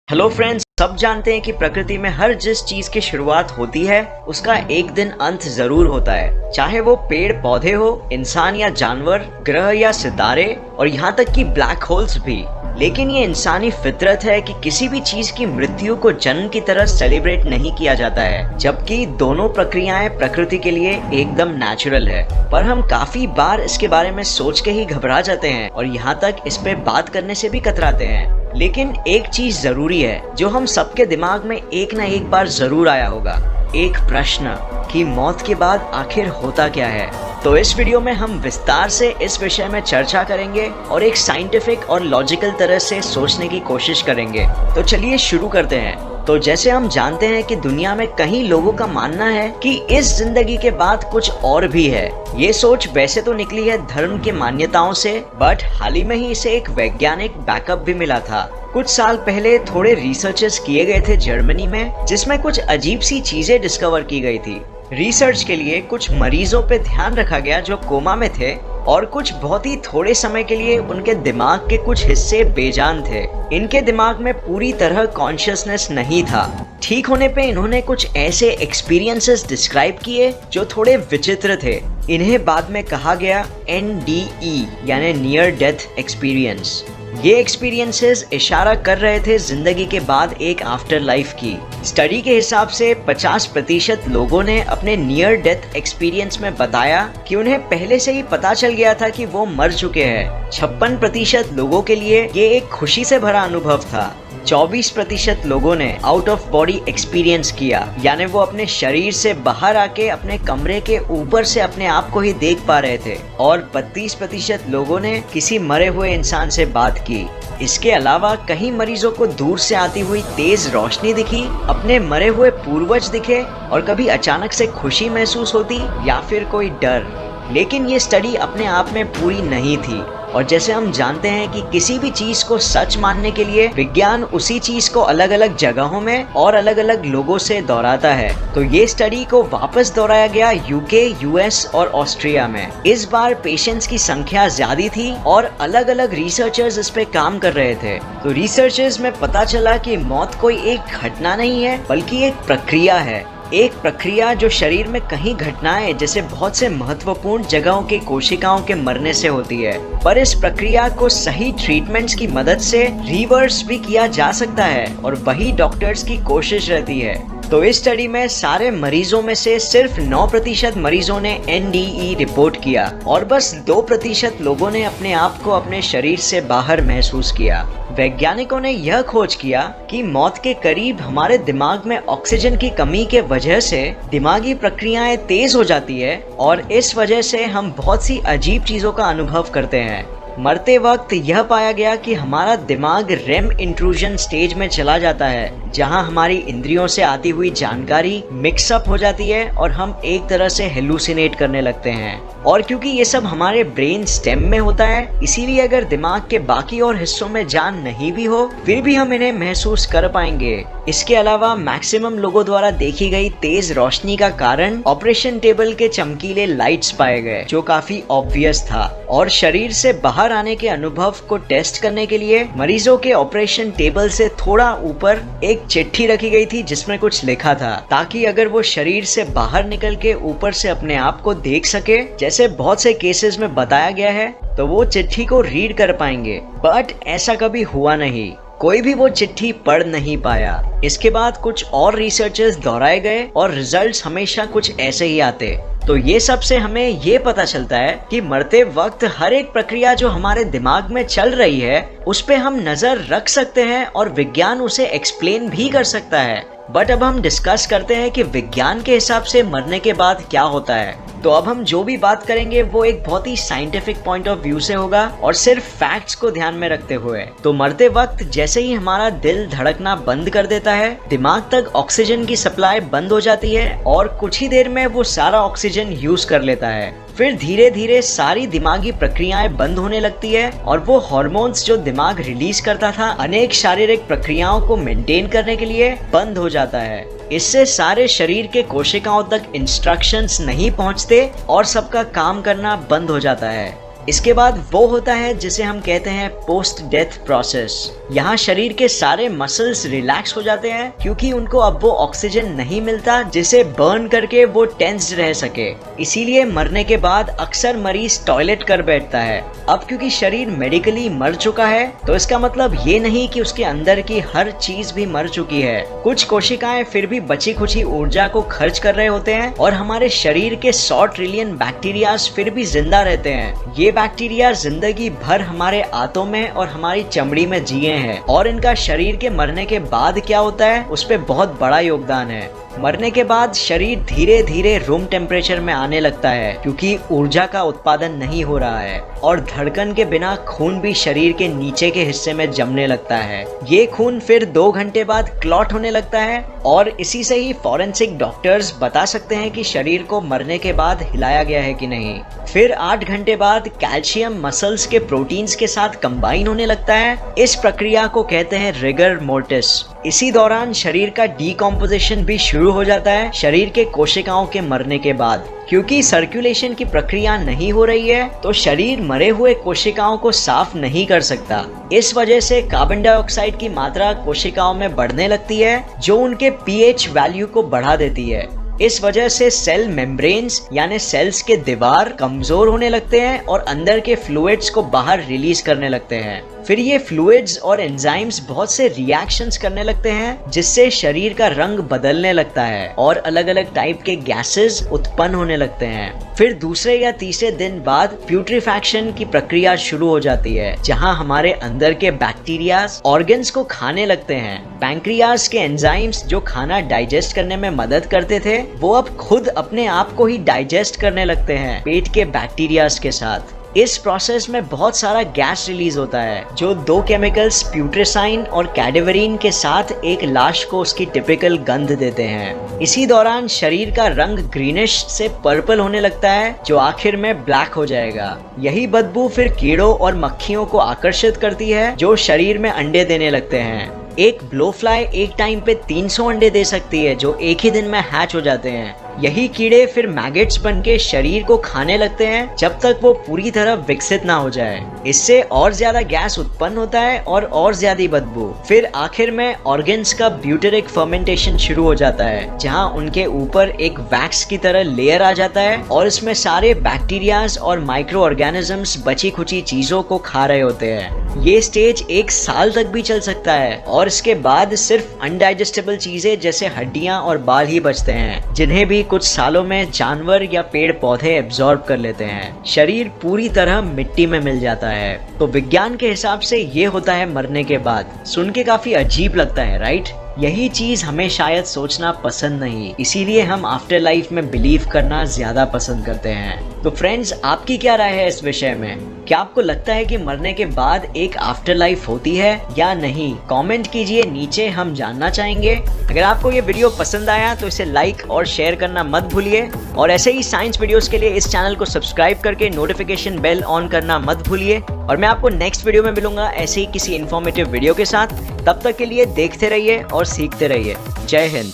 Hello friends, सब जानते हैं कि प्रकृति में हर जिस चीज की शुरुआत होती है उसका एक दिन अंत जरूर होता है। चाहे वो पेड़ पौधे हो, इंसान या जानवर, ग्रह या सितारे और यहाँ तक कि ब्लैक होल्स भी। लेकिन ये इंसानी फितरत है कि किसी भी चीज की मृत्यु को जन्म की तरह सेलिब्रेट नहीं किया जाता है, जबकि दोनों प्रक्रियाएं प्रकृति के लिए एकदम नेचुरल है। पर हम काफी बार इसके बारे में सोच के ही घबरा जाते हैं और यहाँ तक इस पे बात करने से भी कतराते हैं। लेकिन एक चीज जरूरी है जो हम सबके दिमाग में एक न एक बार जरूर आया होगा, एक प्रश्न कि मौत के बाद आखिर होता क्या है। तो इस वीडियो में हम विस्तार से इस विषय में चर्चा करेंगे और एक साइंटिफिक और लॉजिकल तरह से सोचने की कोशिश करेंगे। तो चलिए शुरू करते हैं। तो जैसे हम जानते हैं कि दुनिया में कई लोगों का मानना है कि इस जिंदगी के बाद कुछ और भी है। ये सोच वैसे तो निकली है धर्म के मान्यताओं से, बट हाल ही में ही इसे एक वैज्ञानिक बैकअप भी मिला था। कुछ साल पहले थोड़े रिसर्चेस किए गए थे जर्मनी में, जिसमें कुछ अजीब सी चीजें डिस्कवर की गई थी। रिसर्च के लिए कुछ मरीजों पे ध्यान रखा गया जो कोमा में थे और कुछ बहुत ही थोड़े समय के लिए उनके दिमाग के कुछ हिस्से बेजान थे। इनके दिमाग में पूरी तरह कॉन्शियसनेस नहीं था। ठीक होने पे इन्होंने कुछ ऐसे एक्सपीरियंसेस डिस्क्राइब किए जो थोड़े विचित्र थे। इन्हें बाद में कहा गया NDE यानी नियर डेथ एक्सपीरियंस। ये एक्सपीरियंसेस इशारा कर रहे थे जिंदगी के बाद एक आफ्टर लाइफ की। स्टडी के हिसाब से 50% लोगों ने अपने नियर डेथ एक्सपीरियंस में बताया कि उन्हें पहले से ही पता चल गया था कि वो मर चुके हैं। 56% लोगों के लिए ये एक खुशी से भरा अनुभव था। 24% लोगों ने आउट ऑफ बॉडी एक्सपीरियंस किया, यानी वो अपने शरीर से बाहर आके अपने कमरे के ऊपर से अपने आप को ही देख पा रहे थे। और 32% लोगों ने किसी मरे हुए इंसान से बात की। इसके अलावा कई मरीजों को दूर से आती हुई तेज रोशनी दिखी, अपने मरे हुए पूर्वज दिखे और कभी अचानक से खुशी महसूस होती या फिर कोई डर। लेकिन ये स्टडी अपने आप में पूरी नहीं थी और जैसे हम जानते हैं कि किसी भी चीज को सच मानने के लिए विज्ञान उसी चीज को अलग अलग जगहों में और अलग अलग लोगों से दोहराता है। तो ये स्टडी को वापस दोहराया गया UK, US और ऑस्ट्रिया में। इस बार पेशेंट्स की संख्या ज्यादा थी और अलग अलग रिसर्चर्स इस पे काम कर रहे थे। तो रिसर्चर्स में पता चला कि मौत कोई एक घटना नहीं है बल्कि एक प्रक्रिया है। एक प्रक्रिया जो शरीर में कई घटनाएं जैसे बहुत से महत्वपूर्ण जगहों के कोशिकाओं के मरने से होती है। पर इस प्रक्रिया को सही ट्रीटमेंट्स की मदद से रिवर्स भी किया जा सकता है और वही डॉक्टर्स की कोशिश रहती है। तो इस स्टडी में सारे मरीजों में से सिर्फ 9% मरीजों ने NDE रिपोर्ट किया और बस 2% लोगों ने अपने आप को अपने शरीर से बाहर महसूस किया। वैज्ञानिकों ने यह खोज किया कि मौत के करीब हमारे दिमाग में ऑक्सीजन की कमी के वजह से दिमागी प्रक्रियाएं तेज हो जाती है और इस वजह से हम बहुत सी अजीब चीजों का अनुभव करते हैं। मरते वक्त यह पाया गया कि हमारा दिमाग रेम इंट्रूजन स्टेज में चला जाता है, जहां हमारी इंद्रियों से आती हुई जानकारी मिक्सअप हो जाती है और हम एक तरह से हेलुसिनेट करने लगते हैं। और क्योंकि ये सब हमारे ब्रेन स्टेम में होता है, इसीलिए अगर दिमाग के बाकी और हिस्सों में जान नहीं भी हो फिर भी हम इन्हें महसूस कर पाएंगे। इसके अलावा मैक्सिमम लोगों द्वारा देखी गई तेज रोशनी का कारण ऑपरेशन टेबल के चमकीले लाइट्स पाए गए, जो काफी ऑब्वियस था। और शरीर से बाहर आने के अनुभव को टेस्ट करने के लिए मरीजों के ऑपरेशन टेबल से थोड़ा ऊपर एक चिट्ठी रखी गई थी जिसमें कुछ लिखा था, ताकि अगर वो शरीर से बाहर निकल के ऊपर से अपने आप को देख सके, जैसे बहुत से केसेस में बताया गया है, तो वो चिट्ठी को रीड कर पाएंगे। बट ऐसा कभी हुआ नहीं, कोई भी वो चिट्ठी पढ़ नहीं पाया। इसके बाद कुछ और रिसर्चेस दोहराए गए और रिजल्ट्स हमेशा कुछ ऐसे ही आते। तो ये सब से हमें ये पता चलता है कि मरते वक्त हर एक प्रक्रिया जो हमारे दिमाग में चल रही है उस पे हम नजर रख सकते हैं और विज्ञान उसे एक्सप्लेन भी कर सकता है। बट अब हम डिस्कस करते हैं कि विज्ञान के हिसाब से मरने के बाद क्या होता है। तो अब हम जो भी बात करेंगे वो एक बहुत ही साइंटिफिक पॉइंट ऑफ व्यू से होगा और सिर्फ फैक्ट्स को ध्यान में रखते हुए। तो मरते वक्त जैसे ही हमारा दिल धड़कना बंद कर देता है, दिमाग तक ऑक्सीजन की सप्लाई बंद हो जाती है और कुछ ही देर में वो सारा ऑक्सीजन यूज कर लेता है। फिर धीरे धीरे सारी दिमागी प्रक्रियाएं बंद होने लगती है और वो हार्मोन्स जो दिमाग रिलीज करता था अनेक शारीरिक प्रक्रियाओं को मेंटेन करने के लिए, बंद हो जाता है। इससे सारे शरीर के कोशिकाओं तक इंस्ट्रक्शंस नहीं पहुंचते और सबका काम करना बंद हो जाता है। इसके बाद वो होता है जिसे हम कहते हैं पोस्ट डेथ प्रोसेस। यहाँ शरीर के सारे मसल्स रिलैक्स हो जाते हैं क्योंकि उनको अब वो ऑक्सीजन नहीं मिलता जिसे बर्न करके वो टेंस्ड रह सके। इसीलिए मरने के बाद अक्सर मरीज टॉयलेट कर बैठता है। अब क्योंकि शरीर मेडिकली मर चुका है तो इसका मतलब ये नहीं कि उसके अंदर की हर चीज भी मर चुकी है। कुछ कोशिकाएं फिर भी बची खुची ऊर्जा को खर्च कर रहे होते हैं और हमारे शरीर के 100 ट्रिलियन बैक्टीरिया फिर भी जिंदा रहते हैं। ये बैक्टीरिया जिंदगी भर हमारे आंतों में और हमारी चमड़ी में जिए हैं और इनका शरीर के मरने के बाद क्या होता है उस पे बहुत बड़ा योगदान है। मरने के बाद शरीर धीरे धीरे रूम टेम्परेचर में आने लगता है क्योंकि ऊर्जा का उत्पादन नहीं हो रहा है और धड़कन के बिना खून भी शरीर के नीचे के हिस्से में जमने लगता है। ये खून फिर 2 घंटे बाद क्लॉट होने लगता है और इसी से ही फॉरेंसिक डॉक्टर्स बता सकते हैं कि शरीर को मरने के बाद हिलाया गया है कि नहीं। फिर 8 घंटे बाद कैल्शियम मसल्स के प्रोटीन्स के साथ कंबाइन होने लगता है। इस प्रक्रिया को कहते हैं रिगर मोर्टिस। इसी दौरान शरीर का डीकॉम्पोजिशन भी शुरू हो जाता है शरीर के कोशिकाओं के मरने के बाद। क्योंकि सर्कुलेशन की प्रक्रिया नहीं हो रही है तो शरीर मरे हुए कोशिकाओं को साफ नहीं कर सकता। इस वजह से कार्बन डाइऑक्साइड की मात्रा कोशिकाओं में बढ़ने लगती है जो उनके पीएच वैल्यू को बढ़ा देती है। इस वजह से सेल मेम्ब्रेन्स यानी सेल्स के दीवार कमजोर होने लगते हैं और अंदर के फ्लूइड्स को बाहर रिलीज करने लगते हैं। फिर ये फ्लूइड्स और एंजाइम्स बहुत से रिएक्शंस करने लगते हैं जिससे शरीर का रंग बदलने लगता है और अलग अलग टाइप के गैसेस उत्पन्न होने लगते हैं। फिर दूसरे या तीसरे दिन बाद प्यूट्रीफैक्शन की प्रक्रिया शुरू हो जाती है जहां हमारे अंदर के बैक्टीरिया ऑर्गन्स को खाने लगते हैं। पैंक्रियास के एंजाइम्स जो खाना डाइजेस्ट करने में मदद करते थे वो अब खुद अपने आप को ही डाइजेस्ट करने लगते हैं पेट के बैक्टीरियास के साथ। इस प्रोसेस में बहुत सारा गैस रिलीज होता है जो 2 केमिकल्स प्यूट्रेसाइन और कैडेवरीन के साथ एक लाश को उसकी टिपिकल गंध देते हैं। इसी दौरान शरीर का रंग ग्रीनिश से पर्पल होने लगता है जो आखिर में ब्लैक हो जाएगा। यही बदबू फिर कीड़ों और मक्खियों को आकर्षित करती है जो शरीर में अंडे देने लगते हैं। एक ब्लोफ्लाई एक टाइम पे 300 अंडे दे सकती है जो एक ही दिन में हैच हो जाते हैं। यही कीड़े फिर मैगेट्स बनके शरीर को खाने लगते हैं जब तक वो पूरी तरह विकसित ना हो जाए। इससे और ज्यादा गैस उत्पन्न होता है और ज्यादा बदबू। फिर आखिर में ऑर्गन्स का ब्यूटेरिक फर्मेंटेशन शुरू हो जाता है जहां उनके ऊपर एक वैक्स की तरह लेयर आ जाता है और इसमें सारे बैक्टीरियाज और माइक्रो ऑर्गेनिजम्स बची खुची चीजों को खा रहे होते हैं। ये स्टेज 1 साल तक भी चल सकता है और इसके बाद सिर्फ अनडाइजेस्टेबल चीजें जैसे हड्डियां और बाल ही बचते हैं जिन्हें भी कुछ सालों में जानवर या पेड़ पौधे एब्जॉर्ब कर लेते हैं। शरीर पूरी तरह मिट्टी में मिल जाता है। तो विज्ञान के हिसाब से ये होता है मरने के बाद। सुन के काफी अजीब लगता है, राइट? यही चीज हमें शायद सोचना पसंद नहीं, इसीलिए हम आफ्टर लाइफ में बिलीव करना ज्यादा पसंद करते हैं। तो फ्रेंड्स, आपकी क्या राय है इस विषय में? क्या आपको लगता है कि मरने के बाद एक आफ्टर लाइफ होती है या नहीं? कमेंट कीजिए नीचे, हम जानना चाहेंगे। अगर आपको ये वीडियो पसंद आया तो इसे लाइक और शेयर करना मत भूलिए और ऐसे ही साइंस वीडियोस के लिए इस चैनल को सब्सक्राइब करके नोटिफिकेशन बेल ऑन करना मत भूलिए। और मैं आपको नेक्स्ट वीडियो में मिलूंगा ऐसे ही किसी इन्फॉर्मेटिव वीडियो के साथ। तब तक के लिए देखते रहिए और सीखते रहिए। जय हिंद।